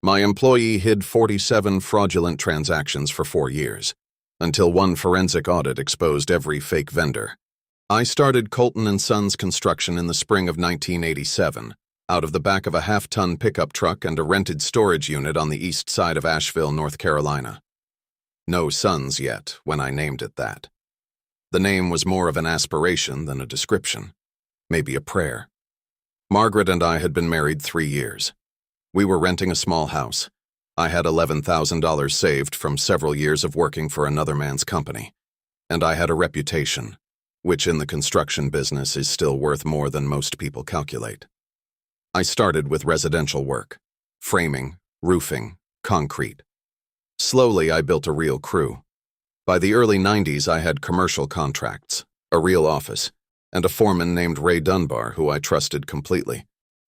My employee hid 47 fraudulent transactions for 4 years, until one forensic audit exposed every fake vendor. I started Colton & Sons Construction in the spring of 1987, out of the back of a half-ton pickup truck and a rented storage unit on the east side of Asheville, North Carolina. No sons yet, when I named it that. The name was more of an aspiration than a description, maybe a prayer. Margaret and I had been married 3 years. We were renting a small house. I had $11,000 saved from several years of working for another man's company, and I had a reputation, which in the construction business is still worth more than most people calculate. I started with residential work, framing, roofing, concrete. Slowly, I built a real crew. By the early 90s, I had commercial contracts, a real office, and a foreman named Ray Dunbar who I trusted completely,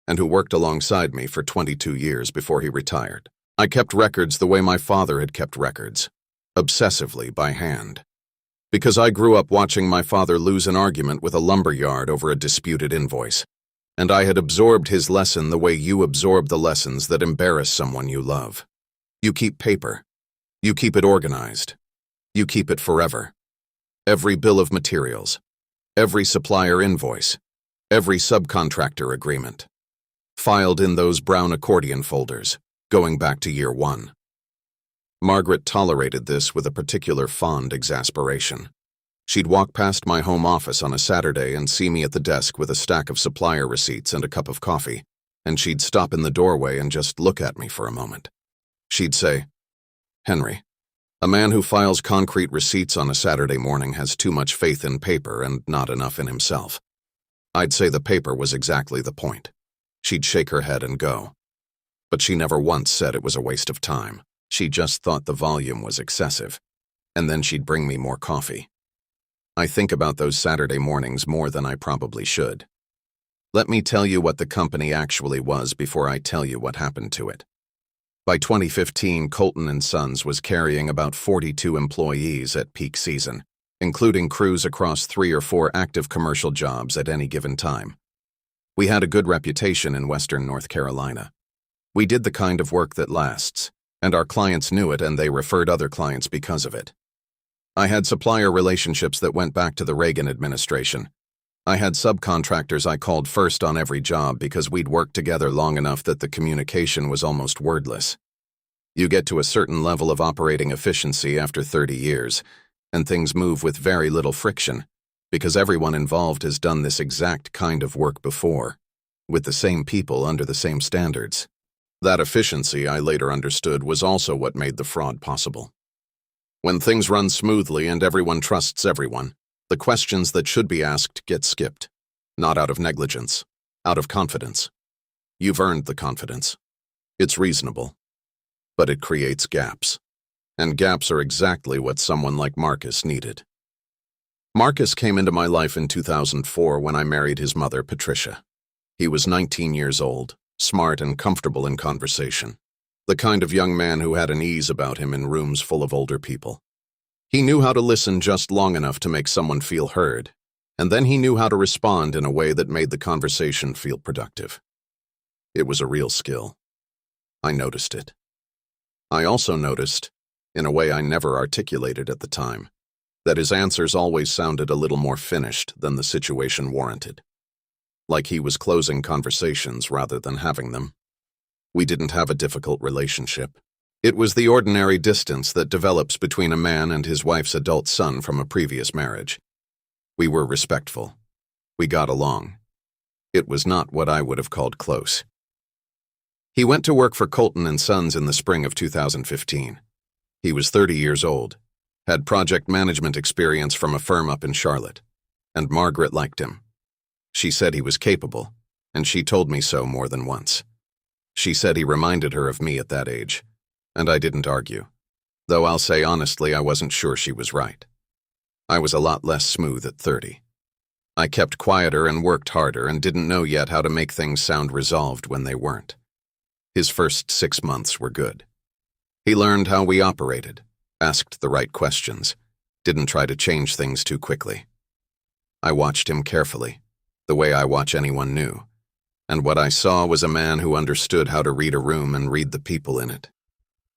and who worked alongside me for 22 years before he retired. I kept records the way my father had kept records, obsessively by hand. Because I grew up watching my father lose an argument with a lumberyard over a disputed invoice, and I had absorbed his lesson the way you absorb the lessons that embarrass someone you love. You keep paper. You keep it organized. You keep it forever. Every bill of materials, every supplier invoice, every subcontractor agreement, filed in those brown accordion folders, going back to year 1. Margaret tolerated this with a particular fond exasperation. She'd walk past my home office on a Saturday and see me at the desk with a stack of supplier receipts and a cup of coffee, and she'd stop in the doorway and just look at me for a moment. She'd say, "Henry, a man who files concrete receipts on a Saturday morning has too much faith in paper and not enough in himself." I'd say the paper was exactly the point. She'd shake her head and go. But she never once said it was a waste of time. She just thought the volume was excessive, and then she'd bring me more coffee. I think about those Saturday mornings more than I probably should. Let me tell you what the company actually was before I tell you what happened to it. By 2015, Colton & Sons was carrying about 42 employees at peak season, including crews across 3 or 4 active commercial jobs at any given time. We had a good reputation in Western North Carolina. We did the kind of work that lasts, and our clients knew it and they referred other clients because of it. I had supplier relationships that went back to the Reagan administration. I had subcontractors I called first on every job because we'd worked together long enough that the communication was almost wordless. You get to a certain level of operating efficiency after 30 years, and things move with very little friction, because everyone involved has done this exact kind of work before, with the same people under the same standards. That efficiency, I later understood, was also what made the fraud possible. When things run smoothly and everyone trusts everyone, the questions that should be asked get skipped, not out of negligence, out of confidence. You've earned the confidence. It's reasonable. But it creates gaps. And gaps are exactly what someone like Marcus needed. Marcus came into my life in 2004 when I married his mother, Patricia. He was 19 years old, smart and comfortable in conversation. The kind of young man who had an ease about him in rooms full of older people. He knew how to listen just long enough to make someone feel heard, and then he knew how to respond in a way that made the conversation feel productive. It was a real skill. I noticed it. I also noticed, in a way I never articulated at the time, that his answers always sounded a little more finished than the situation warranted. Like he was closing conversations rather than having them. We didn't have a difficult relationship. It was the ordinary distance that develops between a man and his wife's adult son from a previous marriage. We were respectful. We got along. It was not what I would have called close. He went to work for Colton & Sons in the spring of 2015. He was 30 years old, had project management experience from a firm up in Charlotte, and Margaret liked him. She said he was capable, and she told me so more than once. She said he reminded her of me at that age, and I didn't argue, though I'll say honestly I wasn't sure she was right. I was a lot less smooth at 30. I kept quieter and worked harder and didn't know yet how to make things sound resolved when they weren't. His first 6 months were good. He learned how we operated, asked the right questions, didn't try to change things too quickly. I watched him carefully, the way I watch anyone new, and what I saw was a man who understood how to read a room and read the people in it.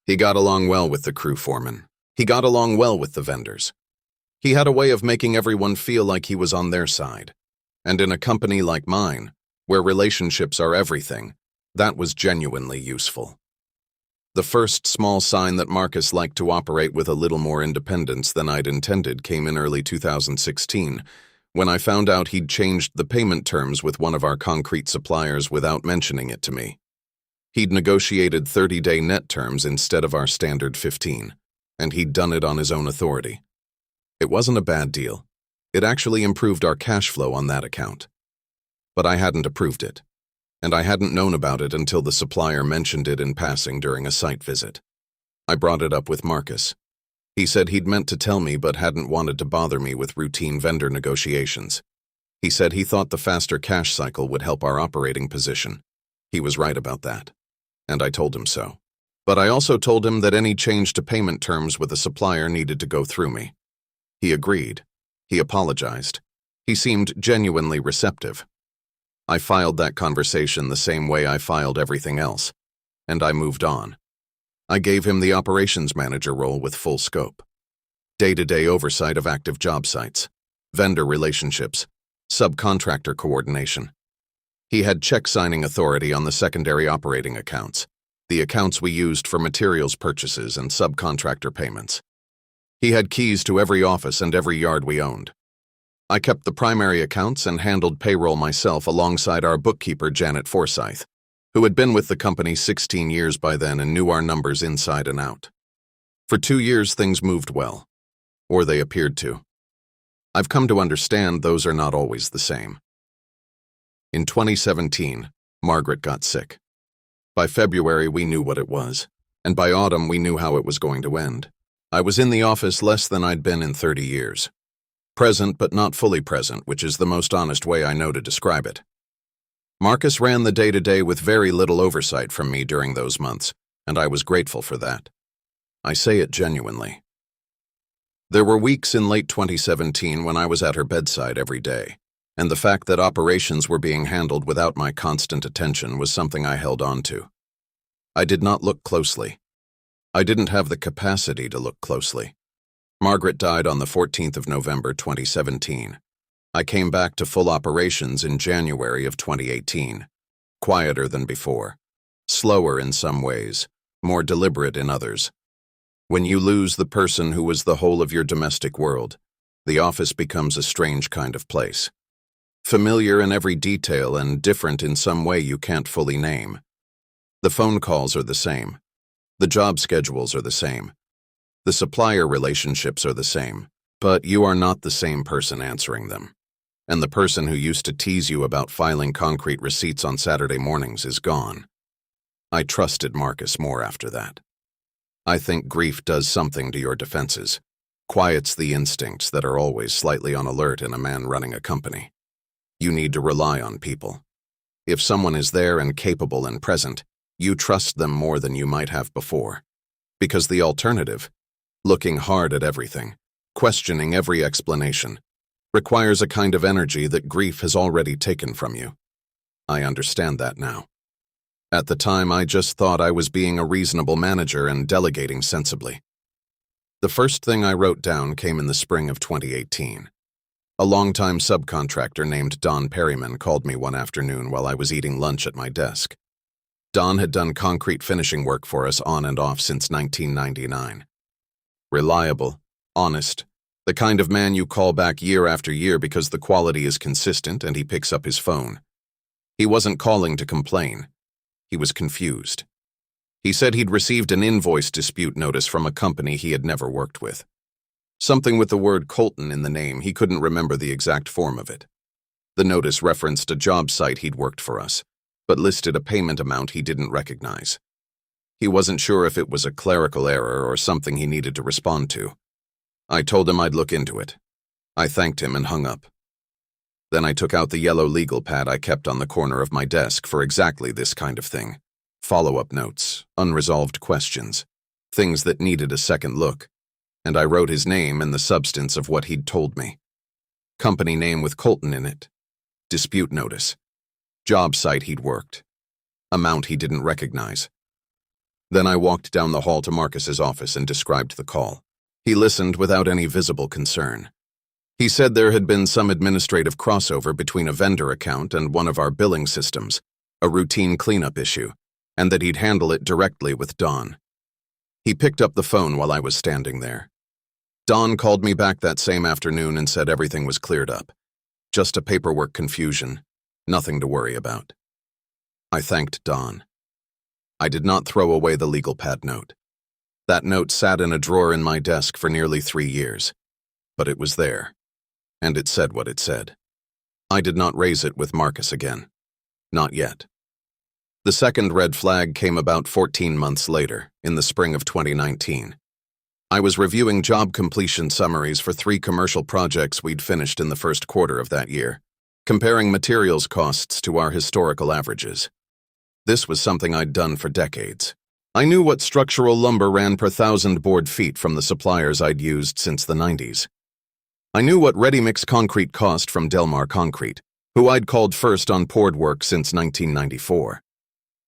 He got along well with the crew foreman. He got along well with the vendors. He had a way of making everyone feel like he was on their side. And in a company like mine, where relationships are everything, that was genuinely useful. The first small sign that Marcus liked to operate with a little more independence than I'd intended came in early 2016, when I found out he'd changed the payment terms with one of our concrete suppliers without mentioning it to me. He'd negotiated 30-day net terms instead of our standard 15, and he'd done it on his own authority. It wasn't a bad deal. It actually improved our cash flow on that account. But I hadn't approved it, and I hadn't known about it until the supplier mentioned it in passing during a site visit. I brought it up with Marcus. He said he'd meant to tell me but hadn't wanted to bother me with routine vendor negotiations. He said he thought the faster cash cycle would help our operating position. He was right about that, and I told him so. But I also told him that any change to payment terms with a supplier needed to go through me. He agreed. He apologized. He seemed genuinely receptive. I filed that conversation the same way I filed everything else, and I moved on. I gave him the operations manager role with full scope. Day-to-day oversight of active job sites, vendor relationships, subcontractor coordination. He had check-signing authority on the secondary operating accounts, the accounts we used for materials purchases and subcontractor payments. He had keys to every office and every yard we owned. I kept the primary accounts and handled payroll myself alongside our bookkeeper, Janet Forsyth, who had been with the company 16 years by then and knew our numbers inside and out. For 2 years, things moved well, or they appeared to. I've come to understand those are not always the same. In 2017, Margaret got sick. By February, we knew what it was, and by autumn, we knew how it was going to end. I was in the office less than I'd been in 30 years. Present but not fully present, which is the most honest way I know to describe it. Marcus ran the day-to-day with very little oversight from me during those months, and I was grateful for that. I say it genuinely. There were weeks in late 2017 when I was at her bedside every day, and the fact that operations were being handled without my constant attention was something I held on to. I did not look closely. I didn't have the capacity to look closely. Margaret died on the 14th of November 2017. I came back to full operations in January of 2018, quieter than before, slower in some ways, more deliberate in others. When you lose the person who was the whole of your domestic world, the office becomes a strange kind of place. Familiar in every detail and different in some way you can't fully name. The phone calls are the same. The job schedules are the same. The supplier relationships are the same, but you are not the same person answering them. And the person who used to tease you about filing concrete receipts on Saturday mornings is gone. I trusted Marcus more after that. I think grief does something to your defenses, quiets the instincts that are always slightly on alert in a man running a company. You need to rely on people. If someone is there and capable and present, you trust them more than you might have before. Because the alternative, looking hard at everything, questioning every explanation, requires a kind of energy that grief has already taken from you. I understand that now. At the time, I just thought I was being a reasonable manager and delegating sensibly. The first thing I wrote down came in the spring of 2018. A longtime subcontractor named Don Perryman called me one afternoon while I was eating lunch at my desk. Don had done concrete finishing work for us on and off since 1999. Reliable, honest, the kind of man you call back year after year because the quality is consistent and he picks up his phone. He wasn't calling to complain. He was confused. He said he'd received an invoice dispute notice from a company he had never worked with. Something with the word Colton in the name, he couldn't remember the exact form of it. The notice referenced a job site he'd worked for us, but listed a payment amount he didn't recognize. He wasn't sure if it was a clerical error or something he needed to respond to. I told him I'd look into it. I thanked him and hung up. Then I took out the yellow legal pad I kept on the corner of my desk for exactly this kind of thing. Follow-up notes, unresolved questions, things that needed a second look, and I wrote his name and the substance of what he'd told me. Company name with Colton in it. Dispute notice. job site he'd worked, amount he didn't recognize. Then I walked down the hall to Marcus's office and described the call. He listened without any visible concern. He said there had been some administrative crossover between a vendor account and one of our billing systems, a routine cleanup issue, and that he'd handle it directly with Dawn. He picked up the phone while I was standing there. Dawn called me back that same afternoon and said everything was cleared up. Just a paperwork confusion, nothing to worry about. I thanked Dawn. I did not throw away the legal pad note. That note sat in a drawer in my desk for nearly 3 years, but it was there, and it said what it said. I did not raise it with Marcus again. Not yet. The second red flag came about 14 months later, in the spring of 2019. I was reviewing job completion summaries for 3 commercial projects we'd finished in the first quarter of that year, comparing materials costs to our historical averages. This was something I'd done for decades. I knew what structural lumber ran per 1,000 board feet from the suppliers I'd used since the 90s. I knew what ready-mix concrete cost from Delmar Concrete, who I'd called first on poured work since 1994.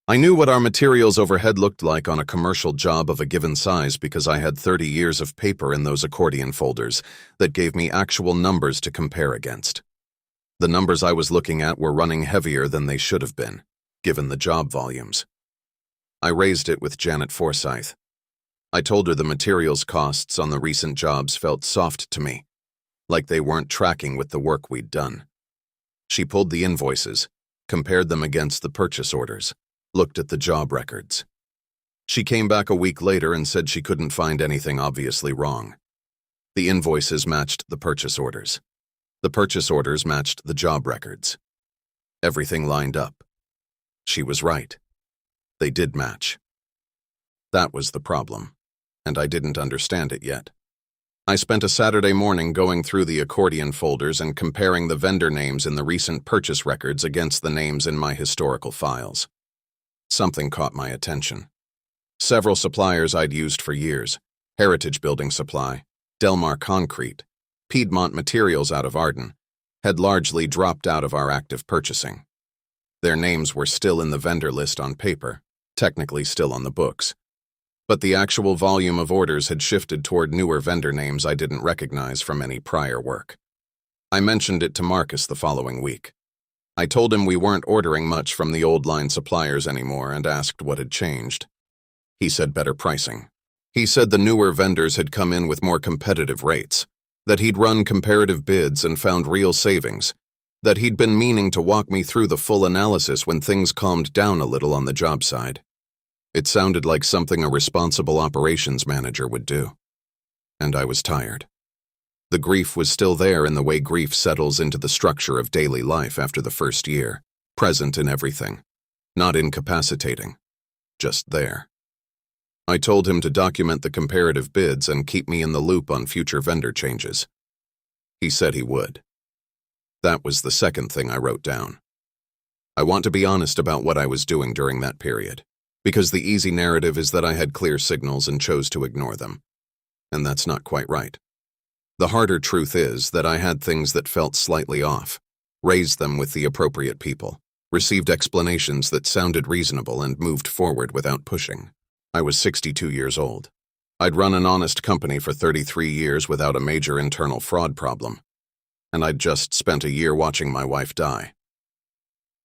I knew what our materials overhead looked like on a commercial job of a given size because I had 30 years of paper in those accordion folders that gave me actual numbers to compare against. The numbers I was looking at were running heavier than they should have been, given the job volumes. I raised it with Janet Forsyth. I told her the materials costs on the recent jobs felt soft to me, like they weren't tracking with the work we'd done. She pulled the invoices, compared them against the purchase orders, looked at the job records. She came back a week later and said she couldn't find anything obviously wrong. The invoices matched the purchase orders. The purchase orders matched the job records. Everything lined up. She was right. They did match. That was the problem, and I didn't understand it yet. I spent a Saturday morning going through the accordion folders and comparing the vendor names in the recent purchase records against the names in my historical files. Something caught my attention. Several suppliers I'd used for years, Heritage Building Supply, Delmar Concrete, Piedmont Materials out of Arden, had largely dropped out of our active purchasing. Their names were still in the vendor list on paper, technically still on the books. But the actual volume of orders had shifted toward newer vendor names I didn't recognize from any prior work. I mentioned it to Marcus the following week. I told him we weren't ordering much from the old line suppliers anymore and asked what had changed. He said better pricing. He said the newer vendors had come in with more competitive rates, that he'd run comparative bids and found real savings, that he'd been meaning to walk me through the full analysis when things calmed down a little on the job side. It sounded like something a responsible operations manager would do. And I was tired. The grief was still there in the way grief settles into the structure of daily life after the first year, present in everything, not incapacitating, just there. I told him to document the comparative bids and keep me in the loop on future vendor changes. He said he would. That was the second thing I wrote down. I want to be honest about what I was doing during that period, because the easy narrative is that I had clear signals and chose to ignore them. And that's not quite right. The harder truth is that I had things that felt slightly off, raised them with the appropriate people, received explanations that sounded reasonable and moved forward without pushing. I was 62 years old. I'd run an honest company for 33 years without a major internal fraud problem. And I'd just spent a year watching my wife die.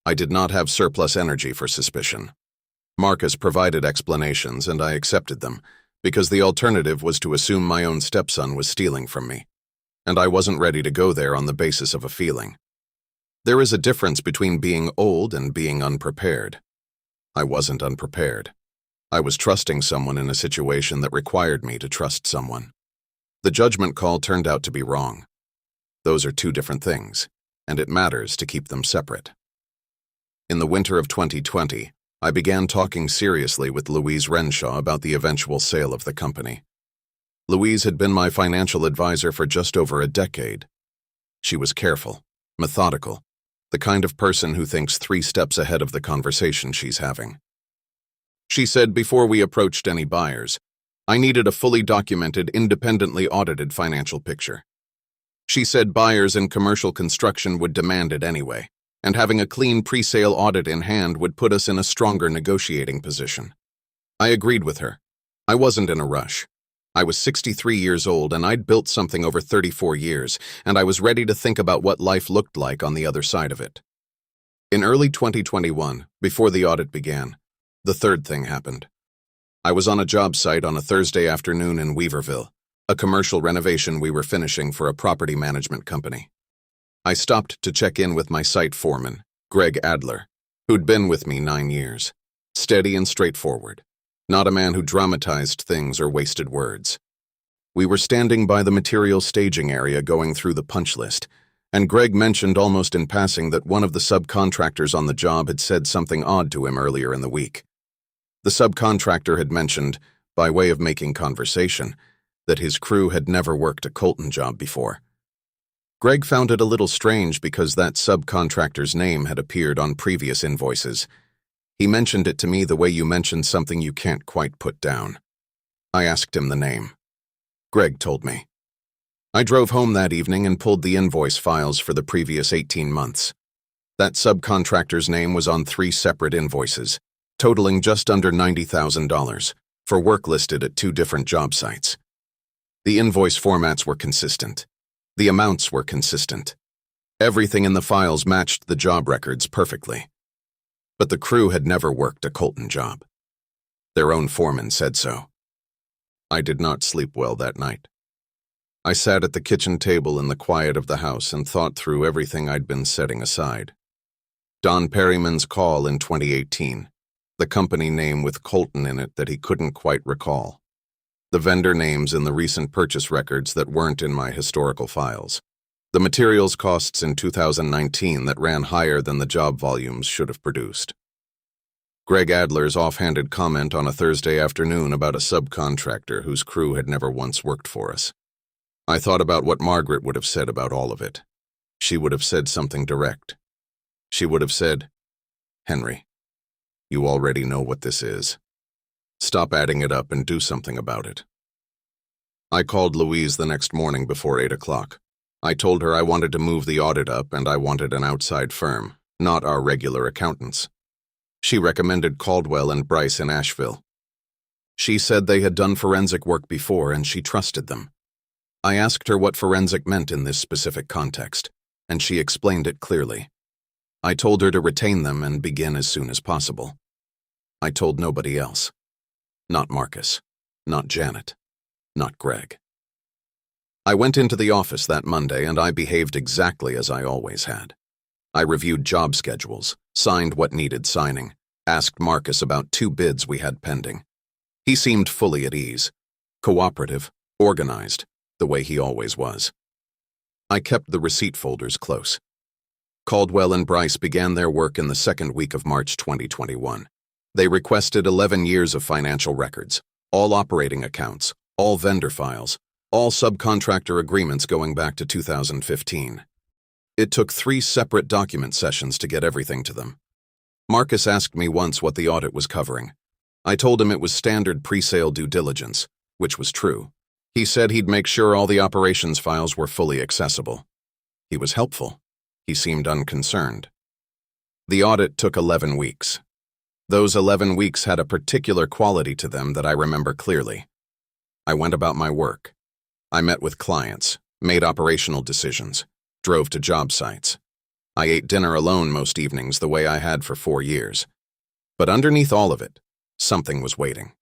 I did not have surplus energy for suspicion. Marcus provided explanations and I accepted them, because the alternative was to assume my own stepson was stealing from me, and I wasn't ready to go there on the basis of a feeling. There is a difference between being old and being unprepared. I wasn't unprepared. I was trusting someone in a situation that required me to trust someone. The judgment call turned out to be wrong. Those are 2 different things, and it matters to keep them separate. In the winter of 2020, I began talking seriously with Louise Renshaw about the eventual sale of the company. Louise had been my financial advisor for just over a decade. She was careful, methodical, the kind of person who thinks 3 steps ahead of the conversation she's having. She said before we approached any buyers, I needed a fully documented, independently audited financial picture. She said buyers in commercial construction would demand it anyway, and having a clean pre-sale audit in hand would put us in a stronger negotiating position. I agreed with her. I wasn't in a rush. I was 63 years old and I'd built something over 34 years, and I was ready to think about what life looked like on the other side of it. In early 2021, before the audit began, the third thing happened. I was on a job site on a Thursday afternoon in Weaverville, a commercial renovation we were finishing for a property management company. I stopped to check in with my site foreman, Greg Adler, who'd been with me 9 years. Steady and straightforward. Not a man who dramatized things or wasted words. We were standing by the material staging area going through the punch list, and Greg mentioned almost in passing that one of the subcontractors on the job had said something odd to him earlier in the week. The subcontractor had mentioned, by way of making conversation, that his crew had never worked a Colton job before. Greg found it a little strange because that subcontractor's name had appeared on previous invoices. He mentioned it to me the way you mentioned something you can't quite put down. I asked him the name. Greg told me. I drove home that evening and pulled the invoice files for the previous 18 months. That subcontractor's name was on 3 separate invoices, totaling just under $90,000, for work listed at 2 different job sites. The invoice formats were consistent. The amounts were consistent. Everything in the files matched the job records perfectly. But the crew had never worked a Colton job. Their own foreman said so. I did not sleep well that night. I sat at the kitchen table in the quiet of the house and thought through everything I'd been setting aside. Don Perryman's call in 2018, the company name with Colton in it that he couldn't quite recall. The vendor names in the recent purchase records that weren't in my historical files. The materials costs in 2019 that ran higher than the job volumes should have produced. Greg Adler's offhanded comment on a Thursday afternoon about a subcontractor whose crew had never once worked for us. I thought about what Margaret would have said about all of it. She would have said something direct. She would have said, "Henry, you already know what this is. Stop adding it up and do something about it." I called Louise the next morning before 8 o'clock. I told her I wanted to move the audit up and I wanted an outside firm, not our regular accountants. She recommended Caldwell and Bryce in Asheville. She said they had done forensic work before and she trusted them. I asked her what forensic meant in this specific context, and she explained it clearly. I told her to retain them and begin as soon as possible. I told nobody else. Not Marcus, not Janet, not Greg. I went into the office that Monday and I behaved exactly as I always had. I reviewed job schedules, signed what needed signing, asked Marcus about 2 bids we had pending. He seemed fully at ease, cooperative, organized, the way he always was. I kept the receipt folders close. Caldwell and Bryce began their work in the second week of March 2021. They requested 11 years of financial records, all operating accounts, all vendor files, all subcontractor agreements going back to 2015. It took 3 separate document sessions to get everything to them. Marcus asked me once what the audit was covering. I told him it was standard pre-sale due diligence, which was true. He said he'd make sure all the operations files were fully accessible. He was helpful. He seemed unconcerned. The audit took 11 weeks. Those 11 weeks had a particular quality to them that I remember clearly. I went about my work. I met with clients, made operational decisions, drove to job sites. I ate dinner alone most evenings the way I had for 4 years. But underneath all of it, something was waiting.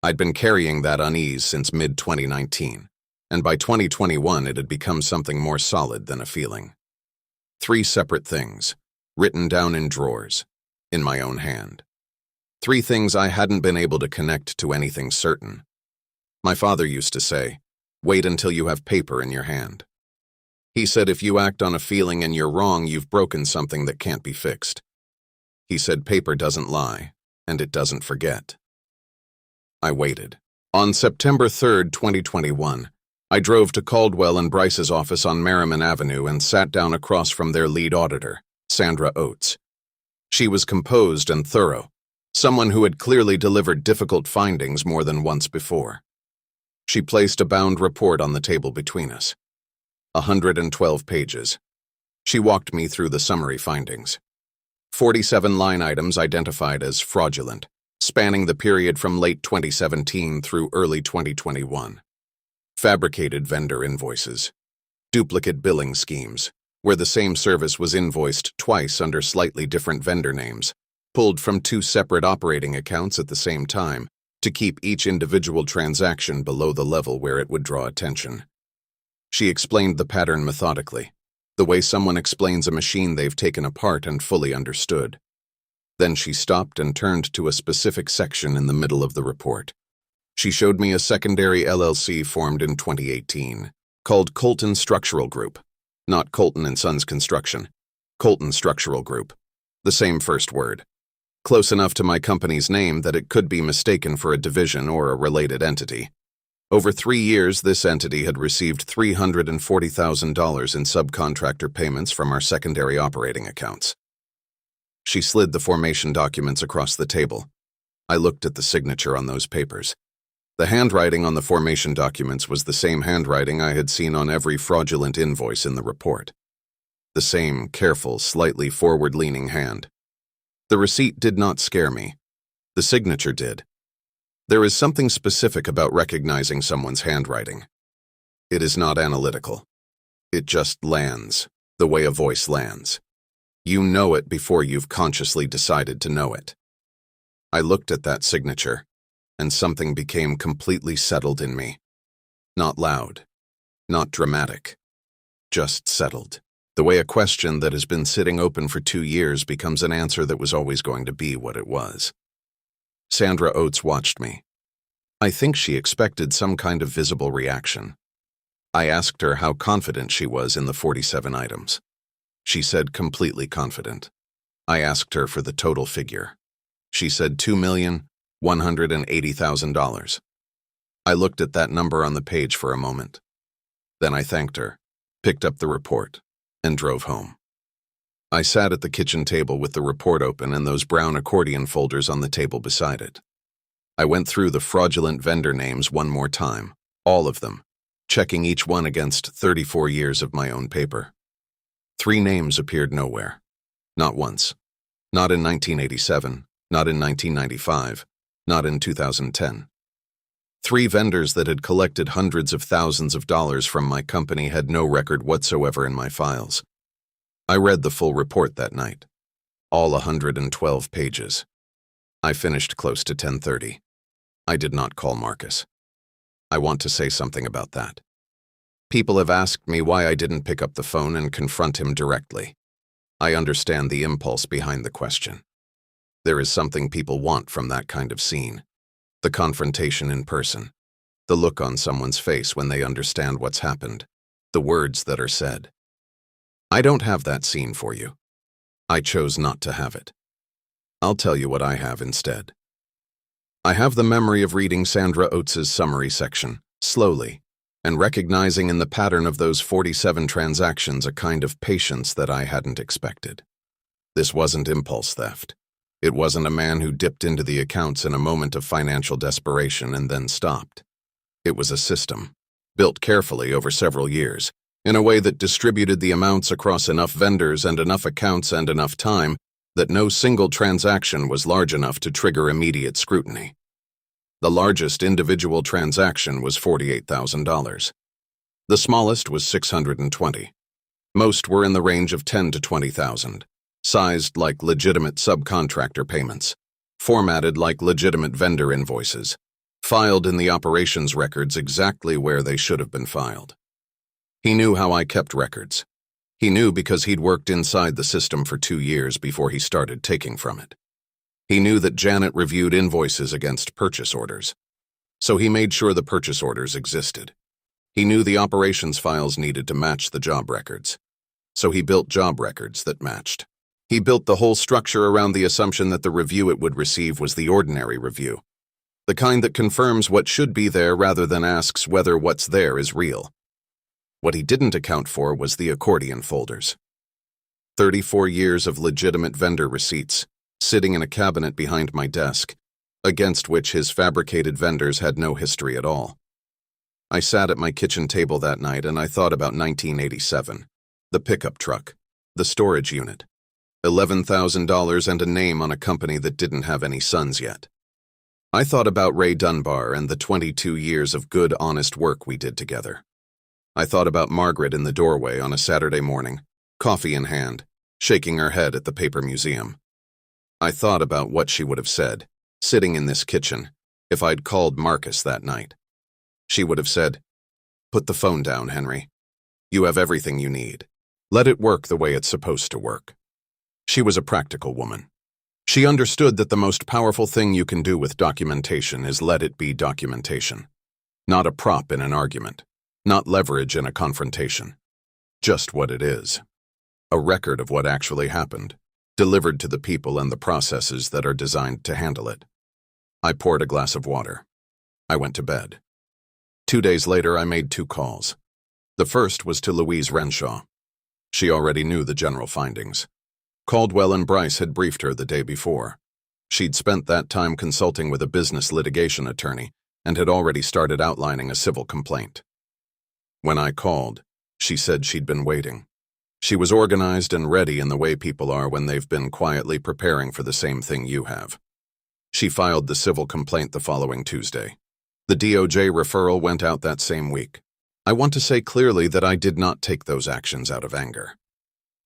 I'd been carrying that unease since mid-2019, and by 2021 it had become something more solid than a feeling. 3 separate things, written down in drawers, in my own hand. 3 things I hadn't been able to connect to anything certain. My father used to say, "Wait until you have paper in your hand." He said if you act on a feeling and you're wrong, you've broken something that can't be fixed. He said paper doesn't lie, and it doesn't forget. I waited. On September 3rd, 2021, I drove to Caldwell and Bryce's office on Merriman Avenue and sat down across from their lead auditor, Sandra Oates. She was composed and thorough, someone who had clearly delivered difficult findings more than once before. She placed a bound report on the table between us. 112 pages. She walked me through the summary findings. 47 line items identified as fraudulent, spanning the period from late 2017 through early 2021. Fabricated vendor invoices. Duplicate billing schemes, where the same service was invoiced twice under slightly different vendor names, pulled from two separate operating accounts at the same time to keep each individual transaction below the level where it would draw attention. She explained the pattern methodically, the way someone explains a machine they've taken apart and fully understood. Then she stopped and turned to a specific section in the middle of the report. She showed me a secondary LLC formed in 2018, called Colton Structural Group. Not Colton and Sons Construction. Colton Structural Group. The same first word. Close enough to my company's name that it could be mistaken for a division or a related entity. Over 3 years, this entity had received $340,000 in subcontractor payments from our secondary operating accounts. She slid the formation documents across the table. I looked at the signature on those papers. The handwriting on the formation documents was the same handwriting I had seen on every fraudulent invoice in the report. The same careful, slightly forward-leaning hand. The receipt did not scare me. The signature did. There is something specific about recognizing someone's handwriting. It is not analytical. It just lands, the way a voice lands. You know it before you've consciously decided to know it. I looked at that signature, and something became completely settled in me. Not loud, not dramatic, just settled. The way a question that has been sitting open for 2 years becomes an answer that was always going to be what it was. Sandra Oates watched me. I think she expected some kind of visible reaction. I asked her how confident she was in the 47 items. She said completely confident. I asked her for the total figure. She said $2,180,000. I looked at that number on the page for a moment. Then I thanked her, picked up the report, and drove home. I sat at the kitchen table with the report open and those brown accordion folders on the table beside it. I went through the fraudulent vendor names one more time, all of them, checking each one against 34 years of my own paper. 3 names appeared nowhere. Not once. Not in 1987, not in 1995, not in 2010. 3 vendors that had collected hundreds of thousands of dollars from my company had no record whatsoever in my files. I read the full report that night, all 112 pages. I finished close to 10:30. I did not call Marcus. I want to say something about that. People have asked me why I didn't pick up the phone and confront him directly. I understand the impulse behind the question. There is something people want from that kind of scene. The confrontation in person. The look on someone's face when they understand what's happened. The words that are said. I don't have that scene for you. I chose not to have it. I'll tell you what I have instead. I have the memory of reading Sandra Oates's summary section, slowly, and recognizing in the pattern of those 47 transactions a kind of patience that I hadn't expected. This wasn't impulse theft. It wasn't a man who dipped into the accounts in a moment of financial desperation and then stopped. It was a system, built carefully over several years, in a way that distributed the amounts across enough vendors and enough accounts and enough time that no single transaction was large enough to trigger immediate scrutiny. The largest individual transaction was $48,000. The smallest was $620. Most were in the range of $10,000 to $20,000, sized like legitimate subcontractor payments, formatted like legitimate vendor invoices, filed in the operations records exactly where they should have been filed. He knew how I kept records. He knew because he'd worked inside the system for 2 years before he started taking from it. He knew that Janet reviewed invoices against purchase orders, so he made sure the purchase orders existed. He knew the operations files needed to match the job records, so he built job records that matched. He built the whole structure around the assumption that the review it would receive was the ordinary review, the kind that confirms what should be there rather than asks whether what's there is real. What he didn't account for was the accordion folders. 34 years of legitimate vendor receipts, sitting in a cabinet behind my desk, against which his fabricated vendors had no history at all. I sat at my kitchen table that night and I thought about 1987, the pickup truck, The storage unit. $11,000 and a name on a company that didn't have any sons yet. I thought about Ray Dunbar and the 22 years of good, honest work we did together. I thought about Margaret in the doorway on a Saturday morning, coffee in hand, shaking her head at the paper museum. I thought about what she would have said, sitting in this kitchen, if I'd called Marcus that night. She would have said, "Put the phone down, Henry. You have everything you need. Let it work the way it's supposed to work." She was a practical woman. She understood that the most powerful thing you can do with documentation is let it be documentation. Not a prop in an argument, not leverage in a confrontation. Just what it is. A record of what actually happened, delivered to the people and the processes that are designed to handle it. I poured a glass of water. I went to bed. 2 days later, I made 2 calls. The first was to Louise Renshaw. She already knew the general findings. Caldwell and Bryce had briefed her the day before. She'd spent that time consulting with a business litigation attorney and had already started outlining a civil complaint. When I called, she said she'd been waiting. She was organized and ready in the way people are when they've been quietly preparing for the same thing you have. She filed the civil complaint the following Tuesday. The DOJ referral went out that same week. I want to say clearly that I did not take those actions out of anger.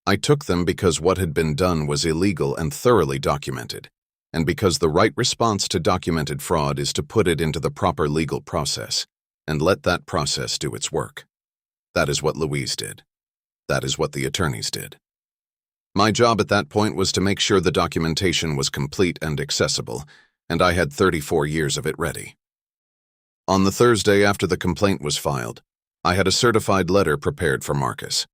I took them because what had been done was illegal and thoroughly documented, and because the right response to documented fraud is to put it into the proper legal process and let that process do its work. That is what Louise did. That is what the attorneys did. My job at that point was to make sure the documentation was complete and accessible, and I had 34 years of it ready. On the Thursday after the complaint was filed, I had a certified letter prepared for Marcus.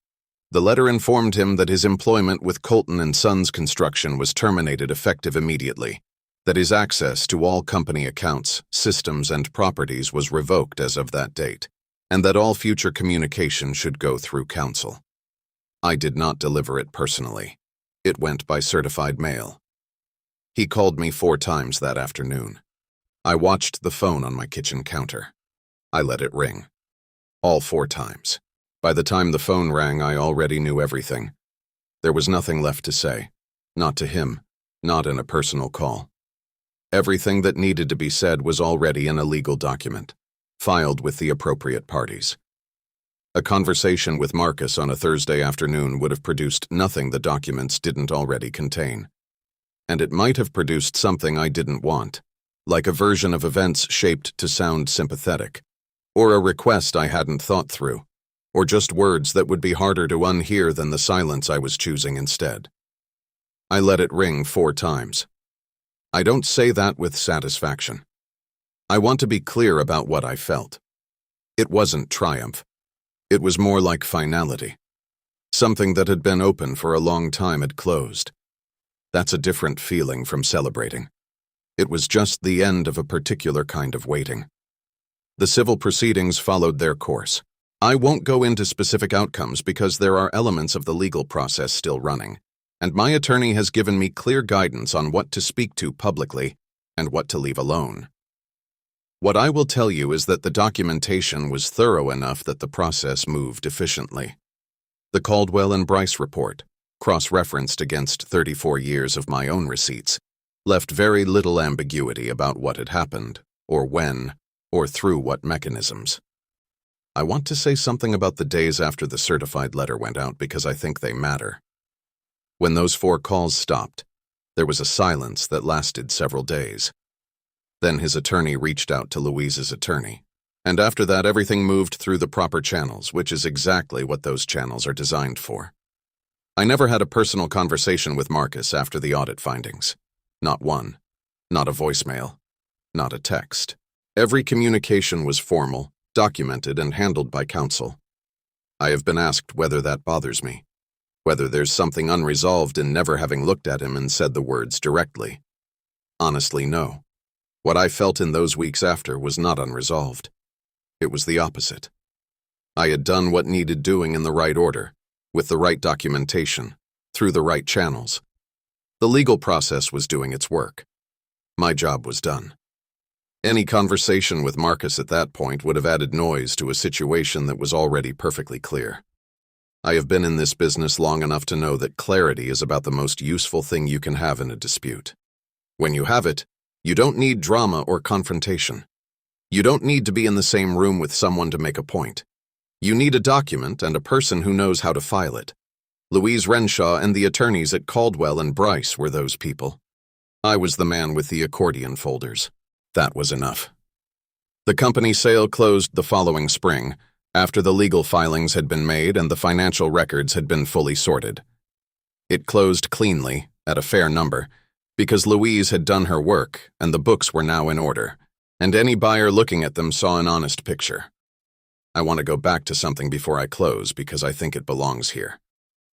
The letter informed him that his employment with Colton & Sons Construction was terminated effective immediately, that his access to all company accounts, systems, and properties was revoked as of that date, and that all future communication should go through counsel. I did not deliver it personally. It went by certified mail. He called me 4 times that afternoon. I watched the phone on my kitchen counter. I let it ring. All 4 times. By the time the phone rang, I already knew everything. There was nothing left to say. Not to him, not in a personal call. Everything that needed to be said was already in a legal document, filed with the appropriate parties. A conversation with Marcus on a Thursday afternoon would have produced nothing the documents didn't already contain. And it might have produced something I didn't want, like a version of events shaped to sound sympathetic, or a request I hadn't thought through, or just words that would be harder to unhear than the silence I was choosing instead. I let it ring 4 times. I don't say that with satisfaction. I want to be clear about what I felt. It wasn't triumph. It was more like finality. Something that had been open for a long time had closed. That's a different feeling from celebrating. It was just the end of a particular kind of waiting. The civil proceedings followed their course. I won't go into specific outcomes because there are elements of the legal process still running, and my attorney has given me clear guidance on what to speak to publicly and what to leave alone. What I will tell you is that the documentation was thorough enough that the process moved efficiently. The Caldwell and Bryce report, cross-referenced against 34 years of my own receipts, left very little ambiguity about what had happened, or when, or through what mechanisms. I want to say something about the days after the certified letter went out because I think they matter. When those 4 calls stopped, there was a silence that lasted several days. Then his attorney reached out to Louise's attorney, and after that everything moved through the proper channels, which is exactly what those channels are designed for. I never had a personal conversation with Marcus after the audit findings. Not one. Not a voicemail. Not a text. Every communication was formal, documented, and handled by counsel. I have been asked whether that bothers me, whether there's something unresolved in never having looked at him and said the words directly. Honestly, no. What I felt in those weeks after was not unresolved. It was the opposite. I had done what needed doing in the right order, with the right documentation, through the right channels. The legal process was doing its work. My job was done. Any conversation with Marcus at that point would have added noise to a situation that was already perfectly clear. I have been in this business long enough to know that clarity is about the most useful thing you can have in a dispute. When you have it, you don't need drama or confrontation. You don't need to be in the same room with someone to make a point. You need a document and a person who knows how to file it. Louise Renshaw and the attorneys at Caldwell and Bryce were those people. I was the man with the accordion folders. That was enough. The company sale closed the following spring, after the legal filings had been made and the financial records had been fully sorted. It closed cleanly, at a fair number, because Louise had done her work and the books were now in order, and any buyer looking at them saw an honest picture. I want to go back to something before I close because I think it belongs here.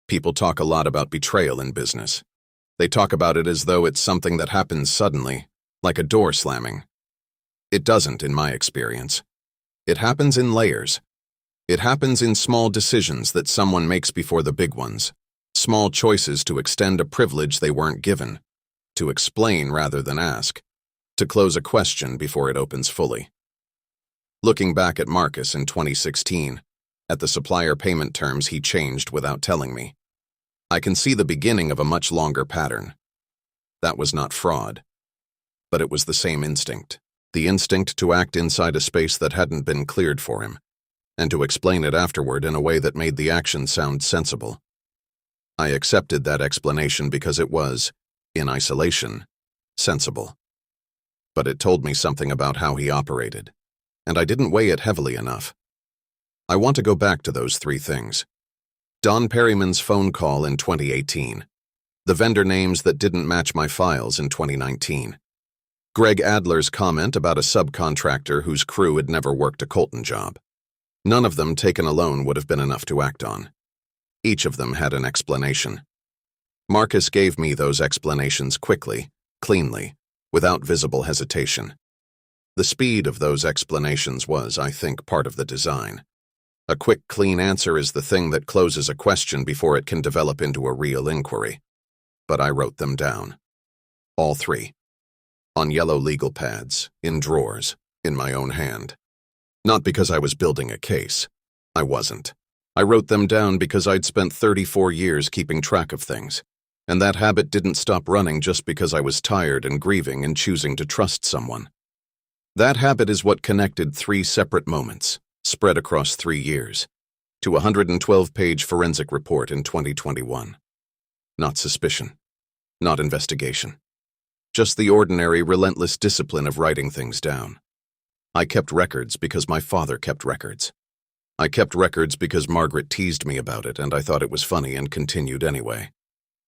People talk a lot about betrayal in business. They talk about it as though it's something that happens suddenly, like a door slamming. It doesn't, in my experience. It happens in layers. It happens in small decisions that someone makes before the big ones, small choices to extend a privilege they weren't given, to explain rather than ask, to close a question before it opens fully. Looking back at Marcus in 2016, at the supplier payment terms he changed without telling me, I can see the beginning of a much longer pattern. That was not fraud, but it was the same instinct, the instinct to act inside a space that hadn't been cleared for him, and to explain it afterward in a way that made the action sound sensible. I accepted that explanation because it was, in isolation, sensible. But it told me something about how he operated, and I didn't weigh it heavily enough. I want to go back to those three things. Don Perryman's phone call in 2018, the vendor names that didn't match my files in 2019, Greg Adler's comment about a subcontractor whose crew had never worked a Colton job. None of them taken alone would have been enough to act on. Each of them had an explanation. Marcus gave me those explanations quickly, cleanly, without visible hesitation. The speed of those explanations was, I think, part of the design. A quick, clean answer is the thing that closes a question before it can develop into a real inquiry. But I wrote them down. All three. On yellow legal pads, in drawers, in my own hand. Not because I was building a case. I wasn't. I wrote them down because I'd spent 34 years keeping track of things, and that habit didn't stop running just because I was tired and grieving and choosing to trust someone. That habit is what connected three separate moments, spread across 3 years, to a 112-page forensic report in 2021. Not suspicion. Not investigation. Just the ordinary, relentless discipline of writing things down. I kept records because my father kept records. I kept records because Margaret teased me about it and I thought it was funny and continued anyway.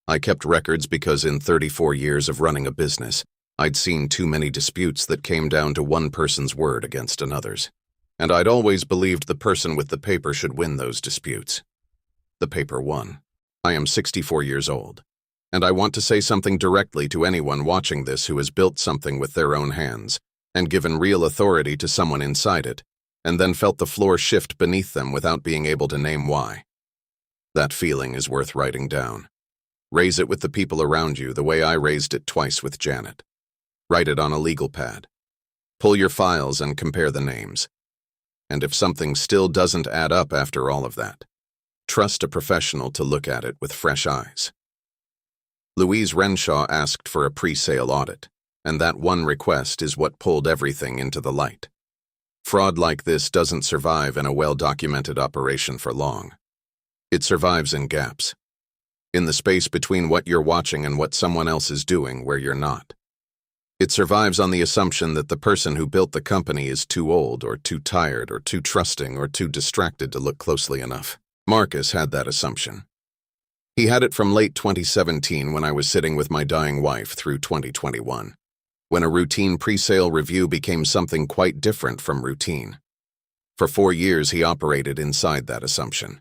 I kept records because in 34 years of running a business, I'd seen too many disputes that came down to one person's word against another's. And I'd always believed the person with the paper should win those disputes. The paper won. I am 64 years old, and I want to say something directly to anyone watching this who has built something with their own hands and given real authority to someone inside it, and then felt the floor shift beneath them without being able to name why. That feeling is worth writing down. Raise it with the people around you the way I raised it twice with Janet. Write it on a legal pad. Pull your files and compare the names. And if something still doesn't add up after all of that, trust a professional to look at it with fresh eyes. Louise Renshaw asked for a pre-sale audit, and that one request is what pulled everything into the light. Fraud like this doesn't survive in a well-documented operation for long. It survives in gaps, in the space between what you're watching and what someone else is doing where you're not. It survives on the assumption that the person who built the company is too old or too tired or too trusting or too distracted to look closely enough. Marcus had that assumption. He had it from late 2017 when I was sitting with my dying wife through 2021, when a routine pre-sale review became something quite different from routine. For 4 years he operated inside that assumption.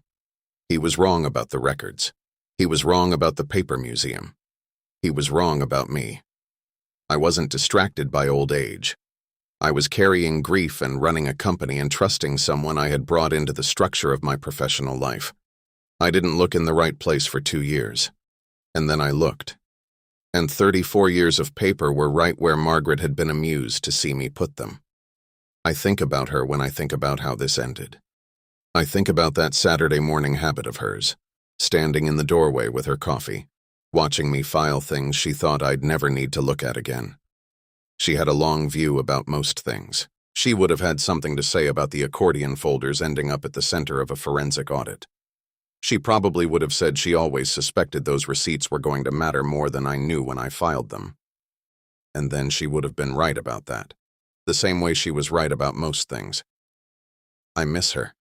He was wrong about the records. He was wrong about the paper museum. He was wrong about me. I wasn't distracted by old age. I was carrying grief and running a company and trusting someone I had brought into the structure of my professional life. I didn't look in the right place for 2 years. And then I looked. And 34 years of paper were right where Margaret had been amused to see me put them. I think about her when I think about how this ended. I think about that Saturday morning habit of hers. standing in the doorway with her coffee, watching me file things she thought I'd never need to look at again. She had a long view about most things. She would have had something to say about the accordion folders ending up at the center of a forensic audit. She probably would have said she always suspected those receipts were going to matter more than I knew when I filed them. And then she would have been right about that, the same way she was right about most things. I miss her.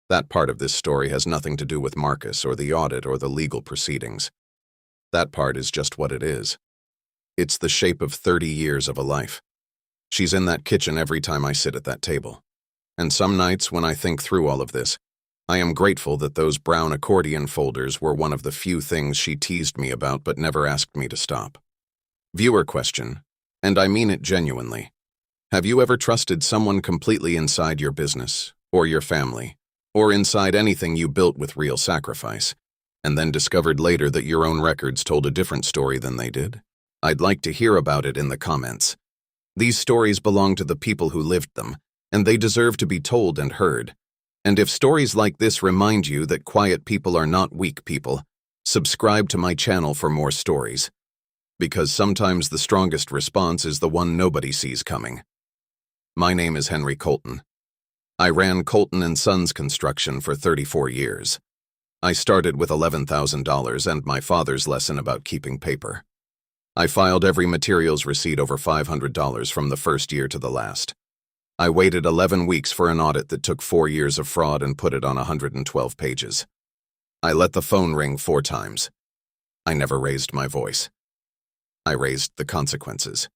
That part of this story has nothing to do with Marcus or the audit or the legal proceedings. That part is just what it is. It's the shape of 30 years of a life. She's in that kitchen every time I sit at that table. And some nights when I think through all of this, I am grateful that those brown accordion folders were one of the few things she teased me about but never asked me to stop. Viewer question, and I mean it genuinely. Have you ever trusted someone completely inside your business, or your family, or inside anything you built with real sacrifice, and then discovered later that your own records told a different story than they did? I'd like to hear about it in the comments. These stories belong to the people who lived them, and they deserve to be told and heard. And if stories like this remind you that quiet people are not weak people, subscribe to my channel for more stories. Because sometimes the strongest response is the one nobody sees coming. My name is Henry Colton. I ran Colton & Sons Construction for 34 years. I started with $11,000 and my father's lesson about keeping paper. I filed every materials receipt over $500 from the first year to the last. I waited 11 weeks for an audit that took 4 years of fraud and put it on 112 pages. I let the phone ring 4 times. I never raised my voice. I raised the consequences.